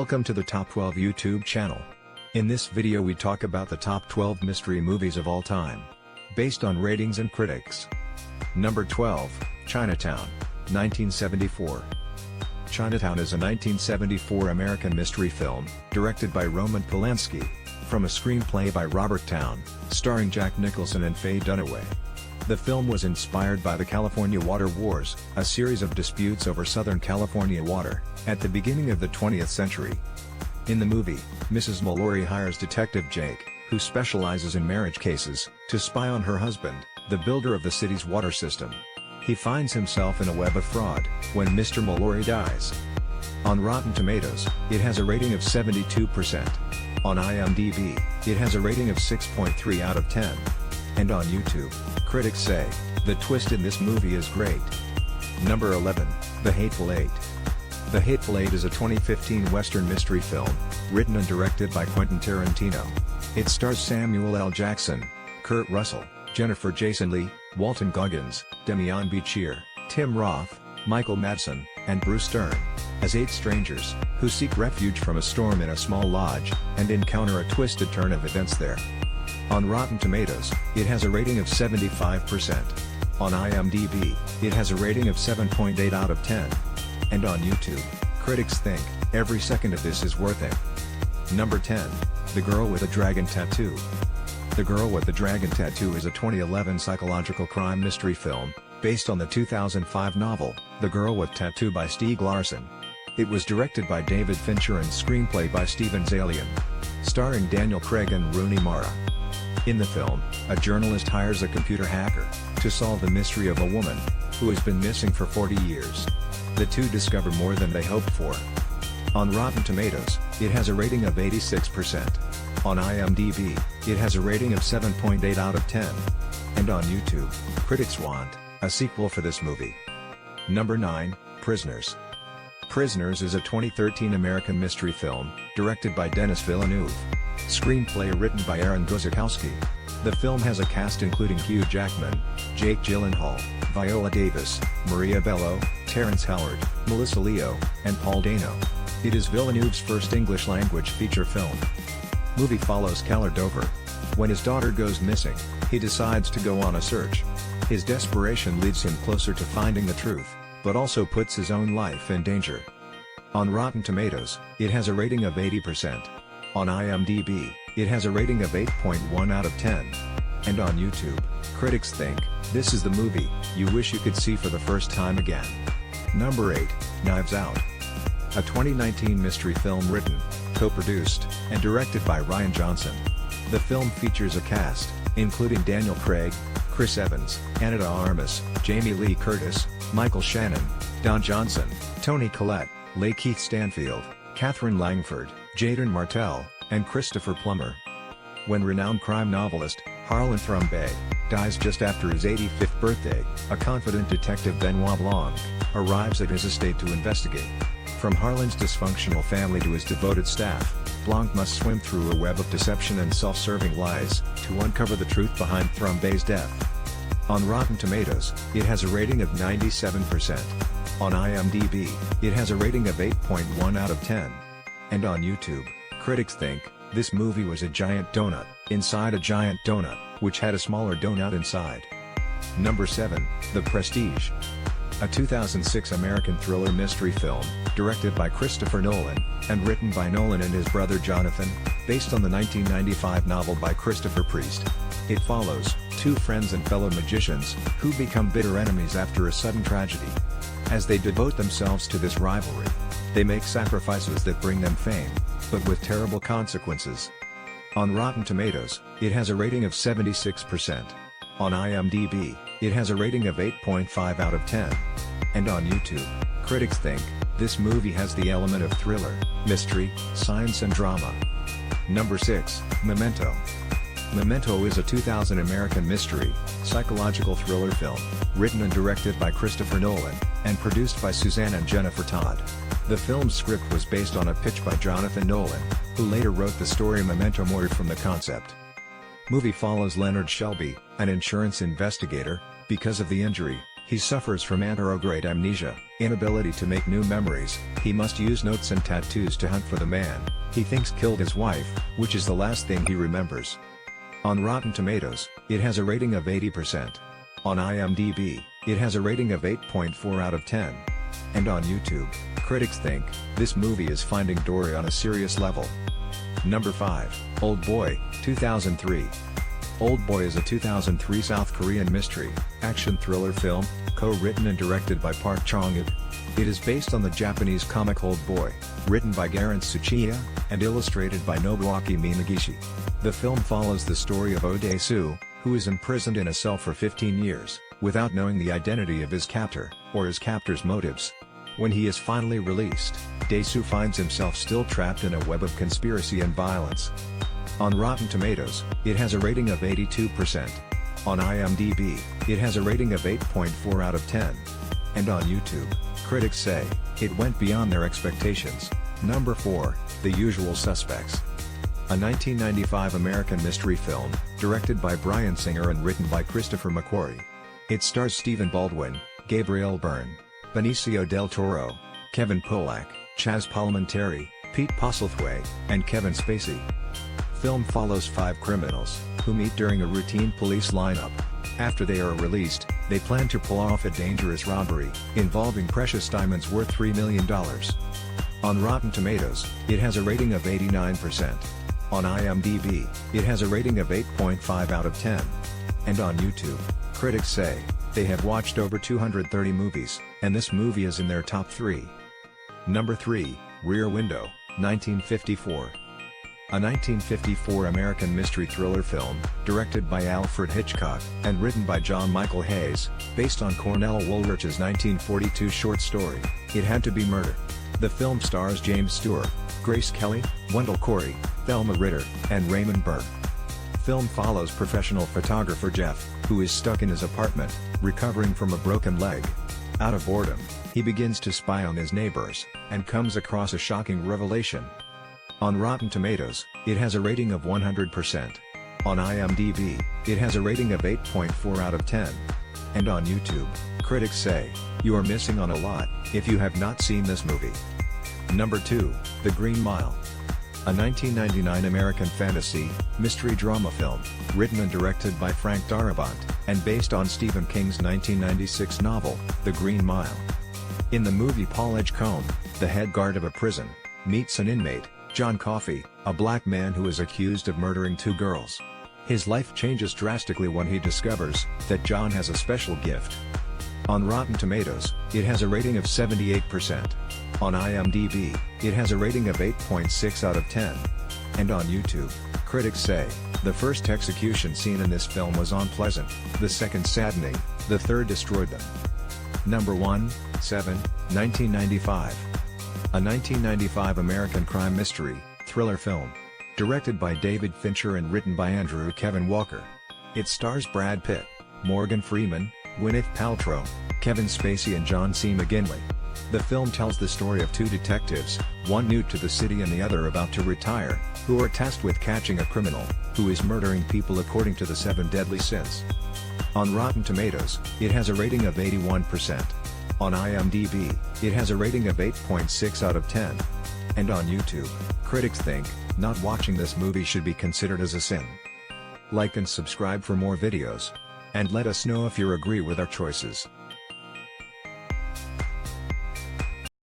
Welcome to the Top 12 YouTube channel. In this video we talk about the top 12 mystery movies of all time, based on ratings and critics. Number 12, Chinatown, 1974. Chinatown is a 1974 American mystery film, directed by Roman Polanski, from a screenplay by Robert Towne, starring Jack Nicholson and Faye Dunaway. The film was inspired by the California Water Wars, a series of disputes over Southern California water, at the beginning of the 20th century. In the movie, Mrs. Mallory hires Detective Jake, who specializes in marriage cases, to spy on her husband, the builder of the city's water system. He finds himself in a web of fraud, when Mr. Mallory dies. On Rotten Tomatoes, it has a rating of 72%. On IMDb, it has a rating of 6.3 out of 10. And on YouTube, critics say, the twist in this movie is great. Number 11, The Hateful Eight. The Hateful Eight is a 2015 Western mystery film, written and directed by Quentin Tarantino. It stars Samuel L. Jackson, Kurt Russell, Jennifer Jason Leigh, Walton Goggins, Demian Bichir, Tim Roth, Michael Madsen, and Bruce Dern, as 8 strangers, who seek refuge from a storm in a small lodge, and encounter a twisted turn of events there. On Rotten Tomatoes, it has a rating of 75%. On IMDb, it has a rating of 7.8 out of 10. And on YouTube, critics think, every second of this is worth it. Number 10, The Girl with a Dragon Tattoo. The Girl with the Dragon Tattoo is a 2011 psychological crime mystery film, based on the 2005 novel, The Girl with Tattoo by Stieg Larsson. It was directed by David Fincher and screenplay by Steven Zaillian, starring Daniel Craig and Rooney Mara. In the film, a journalist hires a computer hacker to solve the mystery of a woman who has been missing for 40 years. The two discover more than they hoped for. On Rotten Tomatoes, it has a rating of 86%. On IMDb, it has a rating of 7.8 out of 10. And on YouTube, critics want a sequel for this movie. Number 9, Prisoners. Prisoners is a 2013 American mystery film, directed by Denis Villeneuve. Screenplay written by Aaron Guzikowski. The film has a cast including Hugh Jackman, Jake Gyllenhaal, Viola Davis, Maria Bello, Terrence Howard, Melissa Leo, and Paul Dano. It is Villeneuve's first English-language feature film. Movie follows Keller Dover. When his daughter goes missing, he decides to go on a search. His desperation leads him closer to finding the truth, but also puts his own life in danger. On Rotten Tomatoes, it has a rating of 80%. On IMDb, it has a rating of 8.1 out of 10. And on YouTube, critics think, this is the movie you wish you could see for the first time again. Number 8, Knives Out. A 2019 mystery film written, co-produced, and directed by Rian Johnson. The film features a cast, including Daniel Craig, Chris Evans, Ana de Armas, Jamie Lee Curtis, Michael Shannon, Don Johnson, Toni Collette, Lakeith Stanfield, Catherine Langford, Jaden Martell, and Christopher Plummer. When renowned crime novelist, Harlan Thrombey, dies just after his 85th birthday, a confident detective Benoit Blanc arrives at his estate to investigate. From Harlan's dysfunctional family to his devoted staff, Blanc must swim through a web of deception and self-serving lies, to uncover the truth behind Thrombey's death. On Rotten Tomatoes, it has a rating of 97%. On IMDb, it has a rating of 8.1 out of 10. And on YouTube, critics think, this movie was a giant donut, inside a giant donut, which had a smaller donut inside. Number 7, The Prestige. A 2006 American thriller mystery film, directed by Christopher Nolan, and written by Nolan and his brother Jonathan, based on the 1995 novel by Christopher Priest. It follows 2 friends and fellow magicians, who become bitter enemies after a sudden tragedy. As they devote themselves to this rivalry, they make sacrifices that bring them fame, but with terrible consequences. On Rotten Tomatoes, it has a rating of 76%. On IMDb, it has a rating of 8.5 out of 10. And on YouTube, critics think, this movie has the element of thriller, mystery, science and drama. Number 6, Memento. Memento is a 2000 American mystery, psychological thriller film, written and directed by Christopher Nolan, and produced by Suzanne and Jennifer Todd. The film's script was based on a pitch by Jonathan Nolan, who later wrote the story Memento Mori from the concept. Movie follows Leonard Shelby, an insurance investigator. Because of the injury He suffers from anterograde amnesia, inability to make new memories. He must use notes and tattoos to hunt for the man he thinks killed his wife, which is the last thing he remembers. On Rotten Tomatoes, it has a rating of 80%. On IMDb, it has a rating of 8.4 out of 10. And on YouTube, critics think this movie is Finding Dory on a serious level. Number 5, Old Boy, 2003. Old Boy is a 2003 South Korean mystery, action thriller film, co-written and directed by Park Chung-ik. It is based on the Japanese comic Old Boy, written by Garen Tsuchiya, and illustrated by Nobuaki Minagishi. The film follows the story of Ode-su, who is imprisoned in a cell for 15 years, without knowing the identity of his captor, or his captor's motives. When he is finally released, Dae-su finds himself still trapped in a web of conspiracy and violence. On Rotten Tomatoes, it has a rating of 82%. On IMDb, it has a rating of 8.4 out of 10. And on YouTube, critics say it went beyond their expectations. Number 4, The Usual Suspects. A 1995 American mystery film, directed by Bryan Singer and written by Christopher McQuarrie. It stars Stephen Baldwin, Gabriel Byrne, Benicio del Toro, Kevin Pollak, Chaz Palminteri, Pete Postlethwaite, and Kevin Spacey. Film follows 5 criminals, who meet during a routine police lineup. After they are released, they plan to pull off a dangerous robbery, involving precious diamonds worth $3 million. On Rotten Tomatoes, it has a rating of 89%. On IMDb, it has a rating of 8.5 out of 10. And on YouTube, critics say they have watched over 230 movies, and this movie is in their top 3. Number 3, Rear Window, 1954. A 1954 American mystery thriller film, directed by Alfred Hitchcock, and written by John Michael Hayes, based on Cornell Woolrich's 1942 short story, It Had to Be Murder. The film stars James Stewart, Grace Kelly, Wendell Corey, Thelma Ritter, and Raymond Burr. Film follows professional photographer Jeff, who is stuck in his apartment, recovering from a broken leg. Out of boredom, he begins to spy on his neighbors, and comes across a shocking revelation. On Rotten Tomatoes, it has a rating of 100%. On IMDb, it has a rating of 8.4 out of 10. And on YouTube, critics say you are missing on a lot if you have not seen this movie. Number 2, The Green Mile. A 1999 American fantasy, mystery drama film, written and directed by Frank Darabont, and based on Stephen King's 1996 novel, The Green Mile. In the movie, Paul Edgecombe, the head guard of a prison, meets an inmate, John Coffey, a black man who is accused of murdering 2 girls. His life changes drastically when he discovers that John has a special gift. On Rotten Tomatoes, it has a rating of 78%. On IMDb, it has a rating of 8.6 out of 10. And on YouTube, critics say the first execution scene in this film was unpleasant, the second saddening, the third destroyed them. Number 1, 7, 1995. A 1995 American crime mystery, thriller film. Directed by David Fincher and written by Andrew Kevin Walker. It stars Brad Pitt, Morgan Freeman, Gwyneth Paltrow, Kevin Spacey and John C. McGinley. The film tells the story of 2 detectives, one new to the city and the other about to retire, who are tasked with catching a criminal, who is murdering people according to the 7 deadly sins. On Rotten Tomatoes, it has a rating of 81%. On IMDb, it has a rating of 8.6 out of 10. And on YouTube, critics think not watching this movie should be considered as a sin. Like and subscribe for more videos. And let us know if you agree with our choices.